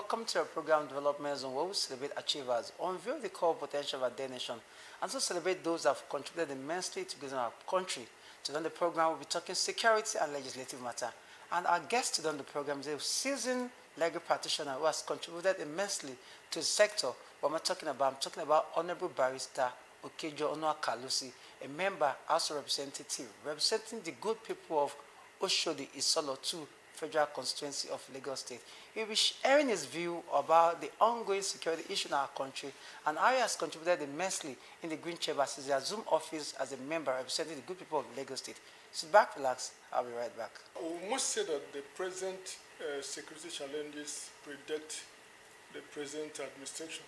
welcome to our program Development Zone, where we celebrate achievers, unveil the core potential of our nation, and to celebrate those who have contributed immensely to building our country. Today on the program, we'll be talking security and legislative matter. And our guest today on the program is a seasoned legal practitioner who has contributed immensely to the sector. What am I talking about? I'm talking about Honorable Barrister Okey-Joe Onuakalusi, a member, House Representative, representing the good people of Oshodi Isolo 2 Federal Constituency of Lagos State. He will be sharing his view about the ongoing security issue in our country and how he has contributed immensely in the Green Chamber as he assumed office as a member representing the good people of Lagos State. Sit back, relax. I'll be right back. We must say that the present security challenges predate the present administration.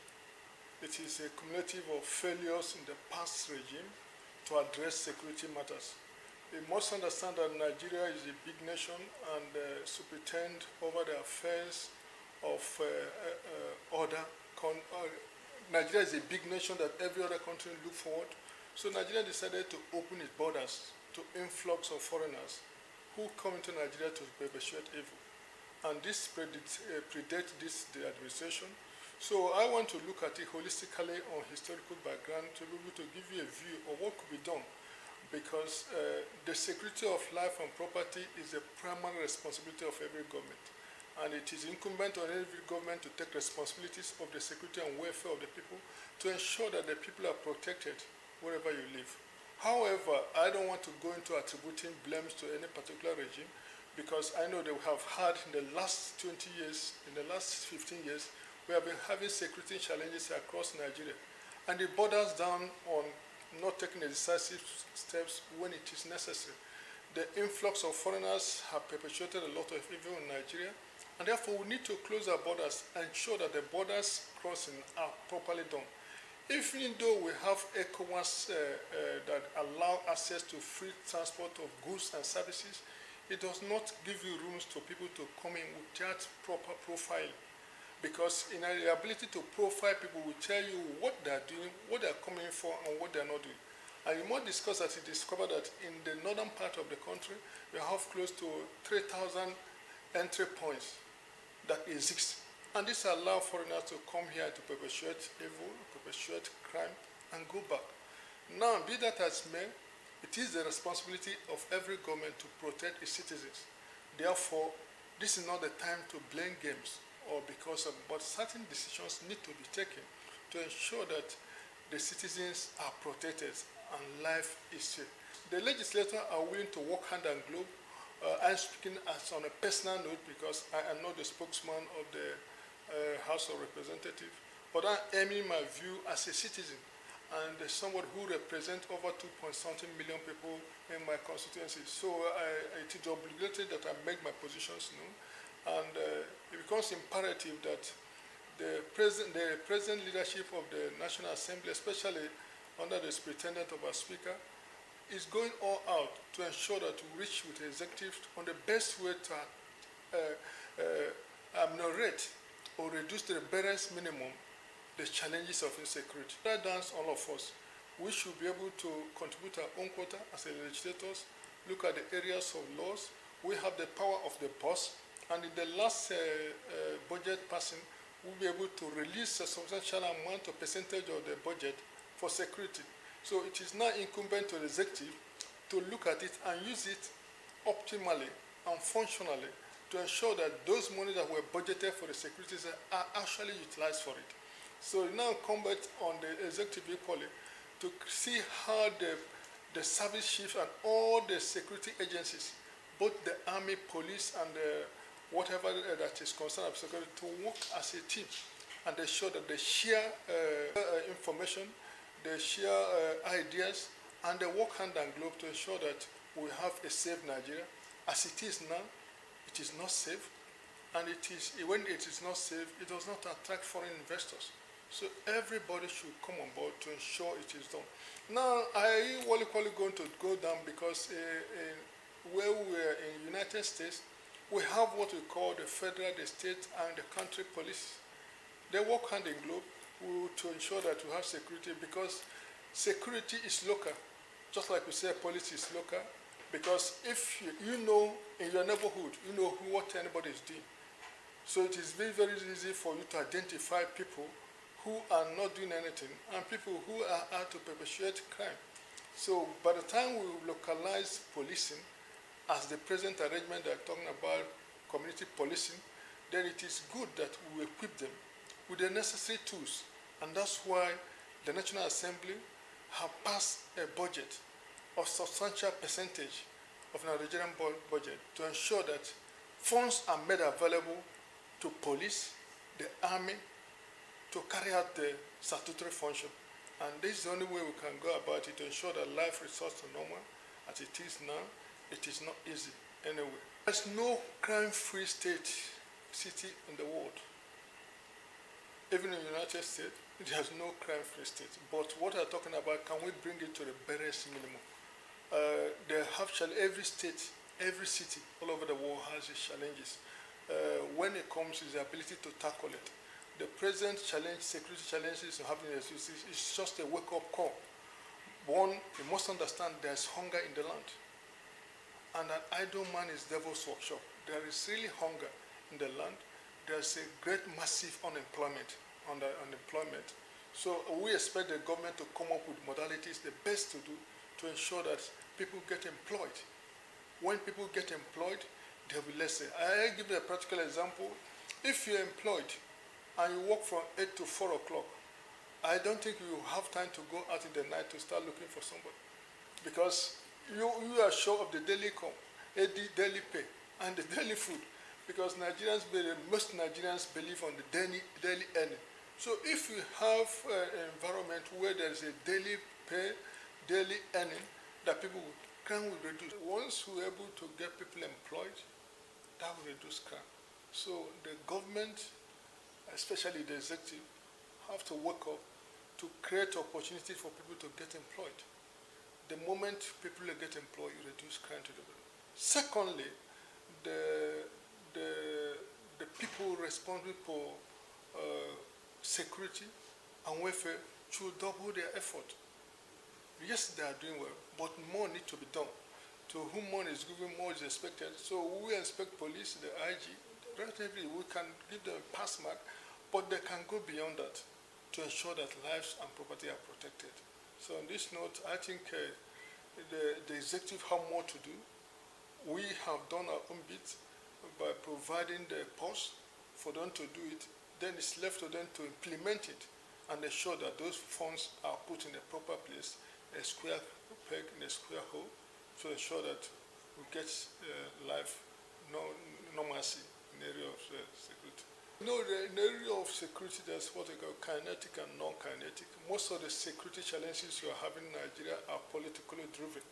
It is a cumulative of failures in the past regime to address security matters. We must understand that Nigeria is a big nation and superintend over the affairs of Nigeria is a big nation that every other country look forward. So Nigeria decided to open its borders to influx of foreigners who come into Nigeria to perpetuate evil. And this predates the administration. So I want to look at it holistically on historical background to be able to give you a view of what could be done, because the security of life and property is a primary responsibility of every government. And it is incumbent on every government to take responsibilities of the security and welfare of the people to ensure that the people are protected wherever you live. However, I don't want to go into attributing blames to any particular regime, because I know they have had in the last 20 years, in the last 15 years, we have been having security challenges across Nigeria. And it borders down on not taking the decisive steps when it is necessary. The influx of foreigners have perpetuated a lot of evil in Nigeria, and therefore we need to close our borders and ensure that the borders crossing are properly done. Even though we have ECOWAS that allow access to free transport of goods and services, it does not give you rooms to people to come in without proper profile. Because in our ability to profile people, will tell you what they are doing, what they are coming for, and what they are not doing. And you must discuss that you discover that in the northern part of the country, we have close to 3,000 entry points that exist. And this allows foreigners to come here to perpetuate evil, perpetuate crime, and go back. Now, be that as may, it is the responsibility of every government to protect its citizens. Therefore, this is not the time to blame games, but certain decisions need to be taken to ensure that the citizens are protected and life is safe. The legislators are willing to work hand in glove. I'm speaking as on a personal note because I am not the spokesman of the House of Representatives, but I'm aiming my view as a citizen and someone who represents over 2.something million people in my constituency. So it is obligatory that I make my positions known. And it becomes imperative that the present leadership of the National Assembly, especially under the superintendent of our Speaker, is going all out to ensure that we reach with the executive on the best way to ameliorate or reduce to the barest minimum the challenges of insecurity. That dance, all of us, we should be able to contribute our own quota as legislators, look at the areas of laws. We have the power of the boss. And in the last budget passing, we'll be able to release a substantial amount of percentage of the budget for security. So it is now incumbent to the executive to look at it and use it optimally and functionally to ensure that those money that were budgeted for the security are actually utilized for it. So it's now incumbent on the executive equally to see how the service chiefs and all the security agencies, both the army, police, and whatever that is concerned with security, to work as a team and ensure that they share information, they share ideas, and they work hand in glove to ensure that we have a safe Nigeria. As it is now, it is not safe, and when it is not safe, it does not attract foreign investors. So everybody should come on board to ensure it is done. Now, I will going to go down because where we are in the United States, we have what we call the federal, the state, and the country police. They work hand in glove to ensure that we have security, because security is local. Just like we say police is local, because if you know in your neighborhood, you know what anybody is doing. So it is very, very easy for you to identify people who are not doing anything and people who are out to perpetuate crime. So by the time we localize policing, as the present arrangement they are talking about community policing, then it is good that we equip them with the necessary tools. And that's why the National Assembly have passed a budget of substantial percentage of the Nigerian budget to ensure that funds are made available to police, the army, to carry out the statutory function. And this is the only way we can go about it to ensure that life returns to normal as it is now. It is not easy anyway. There's no crime-free city in the world. Even in the United States, it has no crime-free state. But what I'm talking about, can we bring it to the barest minimum? They have every state, every city all over the world has its challenges. When it comes to the ability to tackle it, the present challenge, security challenges having is just a wake-up call. One, you must understand there's hunger in the land. And an idle man is devil's workshop. There is really hunger in the land. There's a great massive unemployment. So we expect the government to come up with modalities, the best to do, to ensure that people get employed. When people get employed, they'll be less. I give you a practical example. If you're employed and you work from 8 to 4 o'clock, I don't think you have time to go out in the night to start looking for somebody. Because you are sure of the daily income, daily pay, and the daily food. Because most Nigerians believe on the daily earning. So if you have an environment where there's a daily pay, daily earning, that crime will reduce. Once we're able to get people employed, that will reduce crime. So the government, especially the executive, have to work up to create opportunities for people to get employed. The moment people get employed, you reduce crime to the bottom. Secondly, the people responsible for security and welfare should double their effort. Yes, they are doing well, but more needs to be done. To whom more is given, more is expected. So we expect police, the IG, relatively we can give them a pass mark, but they can go beyond that to ensure that lives and property are protected. So on this note, I think the executive have more to do. We have done our own bit by providing the post for them to do it. Then it's left to them to implement it and ensure that those funds are put in the proper place, a square peg in a square hole, to ensure that we get life normalcy in the area of security. In the area of security, there's what they call kinetic and non-kinetic. Most of the security challenges you are having in Nigeria are politically driven,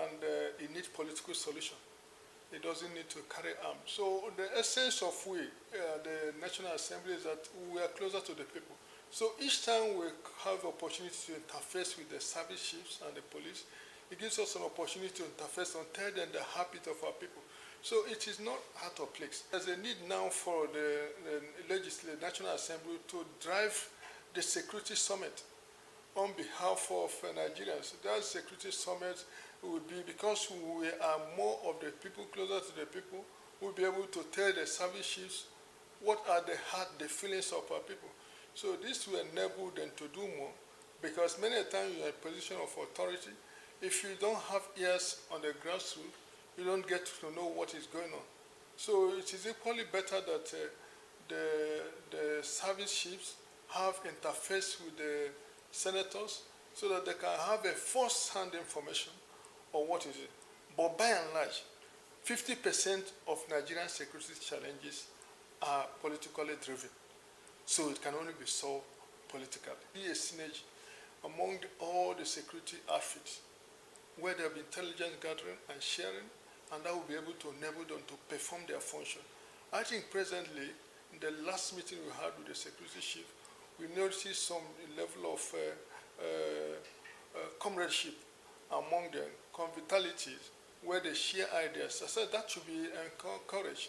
and it needs political solution. It doesn't need to carry arms. So the essence of the National Assembly, is that we are closer to the people. So each time we have opportunity to interface with the service chiefs and the police, it gives us an opportunity to interface and tell them the habit of our people. So it is not out of place. There's a need now for the National Assembly to drive the security summit on behalf of Nigerians. That security summit will be, because we are more of the people, closer to the people, we'll be able to tell the service chiefs what are the feelings of our people. So this will enable them to do more, because many times you are in a position of authority. If you don't have ears on the grassroots, you don't get to know what is going on. So it is equally better that the service chiefs have interface with the senators so that they can have a first-hand information on what is it. But by and large, 50% of Nigerian security challenges are politically driven. So it can only be solved politically. Be a synergy among all the security outfits where there will be intelligence gathering and sharing, and that will be able to enable them to perform their function. I think presently, in the last meeting we had with the security chief, we noticed some level of comradeship among them, convitalities, where they share ideas. I said that should be encouraged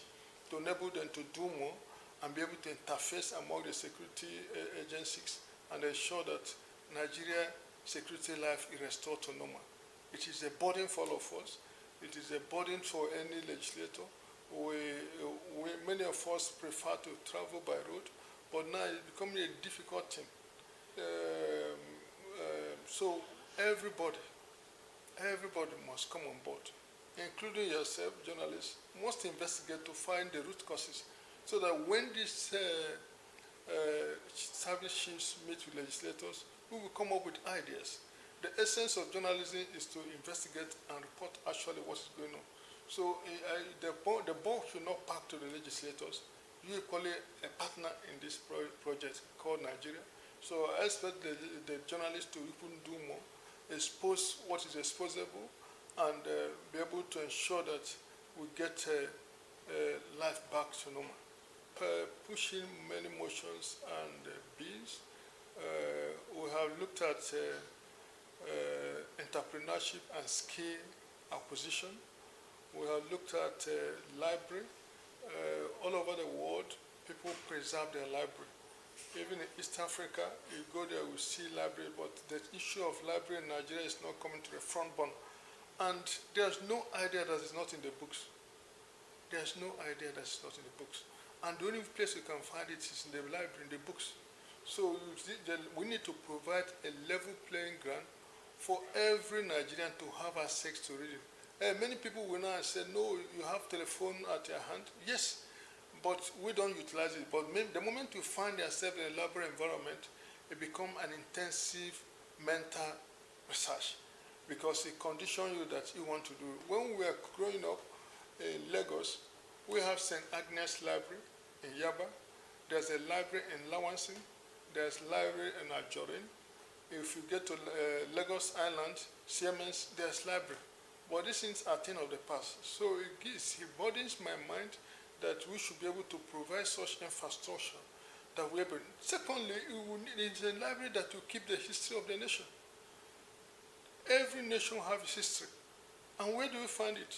to enable them to do more and be able to interface among the security agencies and ensure that Nigeria security life is restored to normal. It is a burden for all of us. It is a burden for any legislator. Many of us prefer to travel by road, but now it's becoming a difficult thing. So everybody must come on board, including yourself, journalists, must investigate to find the root causes, so that when these service chiefs meet with legislators, we will come up with ideas. The essence of journalism is to investigate and report actually what is going on. So the ball should not pass to the legislators. You equally a partner in this project called Nigeria. So I expect the journalists to even do more, expose what is exposable, and be able to ensure that we get life back to normal. Pushing many motions and bills. We have looked at entrepreneurship and skill acquisition. We have looked at library. All over the world, people preserve their library. Even in East Africa, you go there, we see library, but the issue of library in Nigeria is not coming to the front burner. And there's no idea that is not in the books. There's no idea that is not in the books. And the only place you can find it is in the library, in the books. So we need to provide a level playing ground for every Nigerian to have access to reading. Many people will now say, no, you have telephone at your hand. Yes, but we don't utilize it. But the moment you find yourself in a library environment, it becomes an intensive mental research, because it conditions you that you want to do. When we were growing up in Lagos, we have St. Agnes Library in Yaba. There's a library in Lawansi. There's a library in Ajorin. If you get to Lagos Island, Siemens, there's library. But these things are things of the past. So it burdens my mind that we should be able to provide such infrastructure that we're able. Secondly, it's a library that will keep the history of the nation. Every nation has its history. And where do we find it?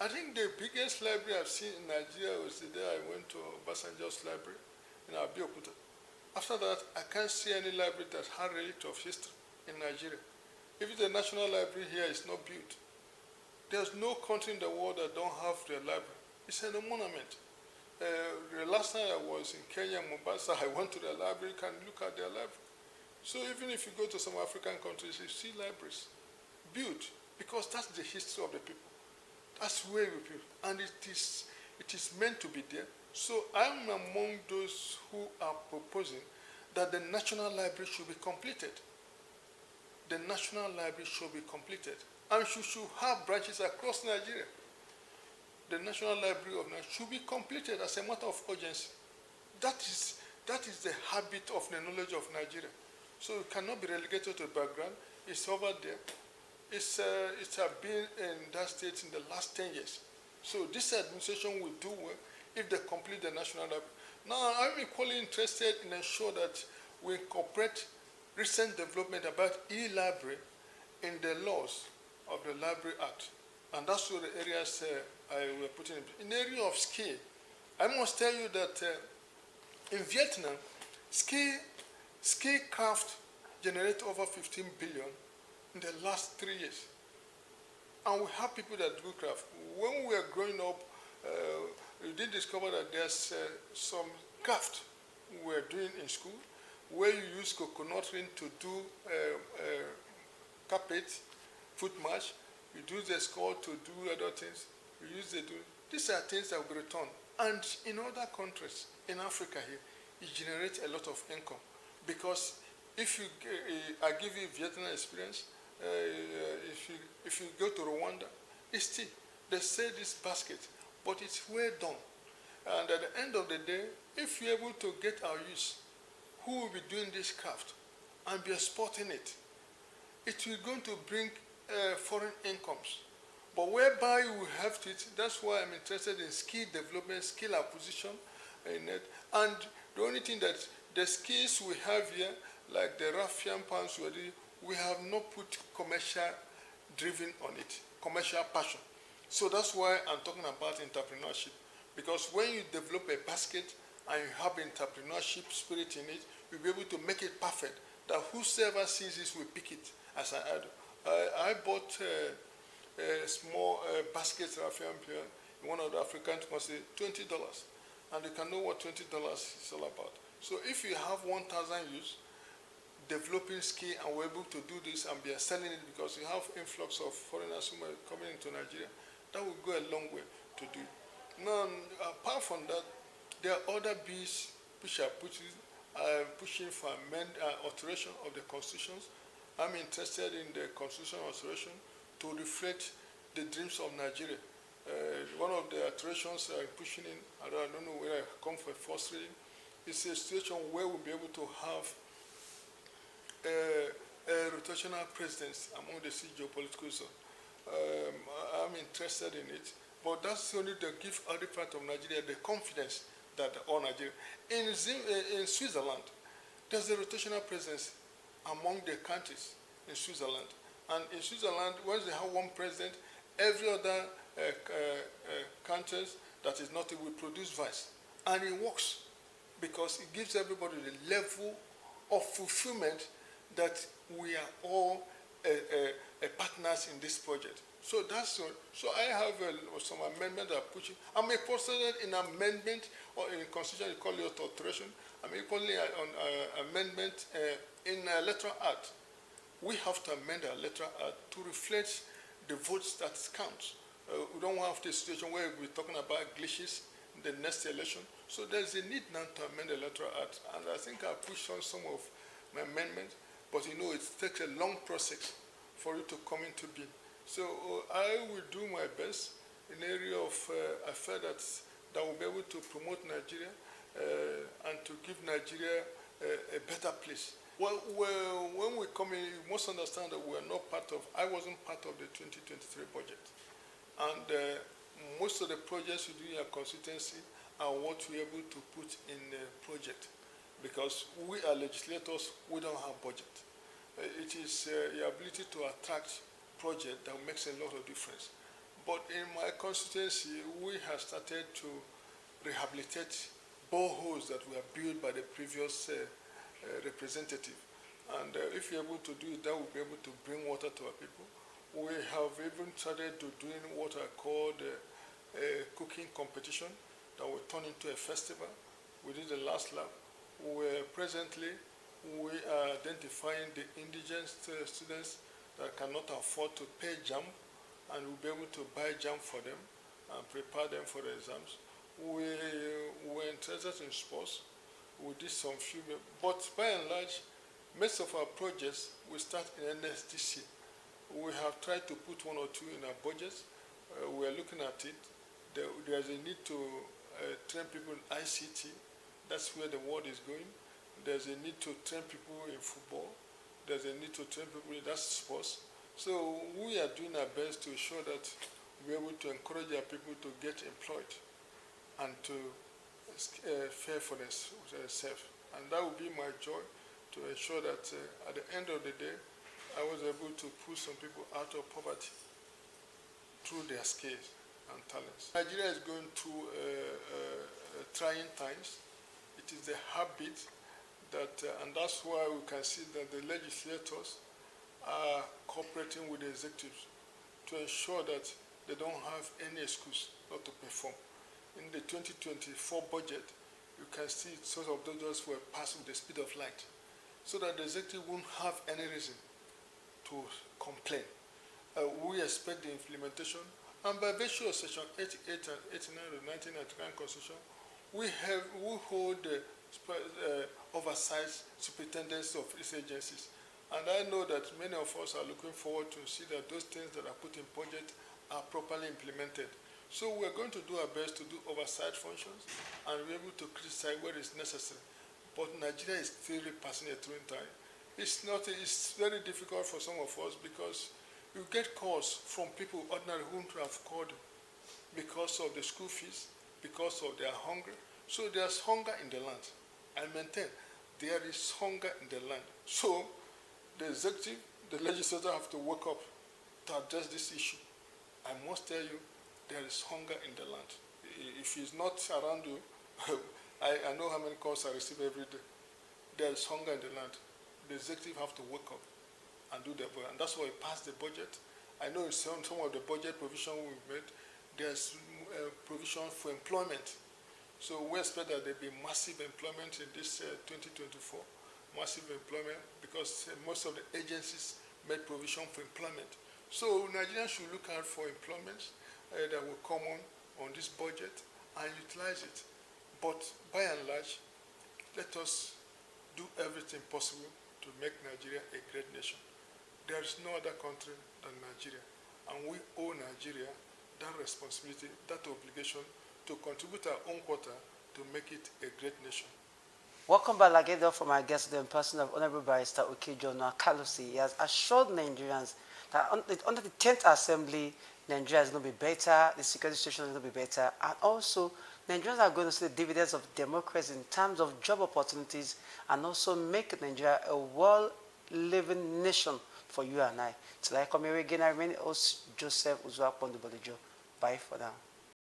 I think the biggest library I've seen in Nigeria was the day I went to Obasanjo's library in Abeokuta. After that, I can't see any library that has relic of history in Nigeria. If the National Library here is not built, there's no country in the world that don't have their library. It's a monument. The last time I was in Kenya, Mombasa, I went to the library, you can look at their library. So even if you go to some African countries, you see libraries built, because that's the history of the people. That's where we build. And it is meant to be there. So I'm among those who are proposing that the National Library should be completed. The National Library should be completed. And should have branches across Nigeria. The National Library of Nigeria should be completed as a matter of urgency. That is the habit of the knowledge of Nigeria. So it cannot be relegated to the background. It's over there. It's been in that state in the last 10 years. So this administration will do well if they complete the National Library. Now, I'm equally interested in ensuring that we incorporate recent development about e-library in the laws of the Library Act. And that's what the areas I will put in the area of skill. I must tell you that in Vietnam, ski craft generate over 15 billion in the last 3 years. And we have people that do craft. When we were growing up, we did discover that there's some craft we were doing in school where you use coconut ring to do carpet, foot march. You do the skull to do other things. You use these are things that will be returned. And in other countries, in Africa here, it generates a lot of income. Because if I give you Vietnam experience, if you go to Rwanda, it's still, they sell this basket, but it's well done. And at the end of the day, if you're able to get our youth who will be doing this craft and be exporting it, it will going to bring foreign incomes. But whereby we have it, that's why I'm interested in skill development, skill acquisition in it. And the only thing that the skills we have here, like the raffian pants, we have not put commercial driven on it, commercial passion. So that's why I'm talking about entrepreneurship. Because when you develop a basket and you have entrepreneurship spirit in it, you'll be able to make it perfect, that whosoever sees this will pick it as an idol. I bought a small basket raffian here in one of the African countries, $20. And you can know what $20 is all about. So if you have 1,000 youths developing skill and we're able to do this and be selling it because you have influx of foreigners who are coming into Nigeria, that will go a long way to do it. Now, apart from that, there are other bills which are pushing for alteration of the constitutions. I'm interested in the constitutional alteration to reflect the dreams of Nigeria. One of the alterations I'm pushing in, I don't know where I come for first reading, is a situation where we'll be able to have a rotational presidency among the geopolitical zone. I'm interested in it, but that's only to give other part of Nigeria the confidence that all Nigeria. In Switzerland, there's a rotational presidency among the countries in Switzerland. And in Switzerland, once they have one president, every other countries that is not will produce vice. And it works because it gives everybody the level of fulfillment that we are all partners in this project. So that's so I have some amendment that pushing. I'm a president in amendment or in constitution, you call it alteration. I'm equally on amendment in electoral act. We have to amend our electoral act to reflect the votes that count. We don't have the situation where we're talking about glitches in the next election. So there's a need now to amend the electoral act. And I think I pushed on some of my amendments, but you know, it takes a long process for it to come into being. So I will do my best in the area of affairs that will be able to promote Nigeria and to give Nigeria a better place. Well, when we come in, you must understand that we are not part of, I wasn't part of the 2023 budget. And most of the projects we do in our constituency are what we're able to put in the project. Because we are legislators, we don't have budget. It is the ability to attract project that makes a lot of difference. But in my constituency, we have started to rehabilitate boreholes that were built by the previous representative. And if you're able to do it, that will be able to bring water to our people. We have even started to doing what I call a cooking competition that will turn into a festival. We did the last lab. Presently, we are identifying the indigent students that cannot afford to pay JAM, and we'll be able to buy JAM for them and prepare them for the exams. We were interested in sports. We did some few, but by and large, most of our projects we start in NSDC. We have tried to put one or two in our budgets. We are looking at it. There's a need to train people in ICT. That's where the world is going. There's a need to train people in football. There's a need to train people in that sports. So we are doing our best to ensure that we're able to encourage our people to get employed and to fare for themselves. And that will be my joy to ensure that at the end of the day, I was able to pull some people out of poverty through their skills and talents. Nigeria is going through trying times. It is the habit that, and that's why we can see that the legislators are cooperating with the executives to ensure that they don't have any excuse not to perform. In the 2024 budget, you can see sort of those were passed with the speed of light, so that the executive won't have any reason to complain. We expect the implementation, and by virtue of Section 88 and 89 of the 1999 Constitution, we hold the oversight superintendents of these agencies. And I know that many of us are looking forward to see that those things that are put in budget are properly implemented. So we're going to do our best to do oversight functions and be able to criticize where it's necessary. But Nigeria is still passing a through time. It's very difficult for some of us because you get calls from people ordinary who have called because of the school fees, because of their hunger. So there's hunger in the land. I maintain there is hunger in the land. So the executive, the legislature have to wake up to address this issue. I must tell you, there is hunger in the land. If he's not around you, I know how many calls I receive every day. There is hunger in the land. The executive have to wake up and do their work. And that's why we passed the budget. I know in some of the budget provision we've made, there's provision for employment. So we expect that there will be massive employment in this 2024, massive employment, because most of the agencies made provision for employment. So Nigerians should look out for employment that will come on this budget and utilize it. But by and large, let us do everything possible to make Nigeria a great nation. There is no other country than Nigeria, and we owe Nigeria that responsibility, that obligation to contribute our own quota to make it a great nation. Welcome back again from our guest, the person of Honorable Barrister Okey-Joe Onuakalusi. He has assured Nigerians that under the 10th Assembly, Nigeria is going to be better, the security situation is going to be better, and also Nigerians are going to see the dividends of democracy in terms of job opportunities and also make Nigeria a world-living nation for you and I. Till I come here again, I remain host Joseph Uzuakpondubolijo. Bye for now.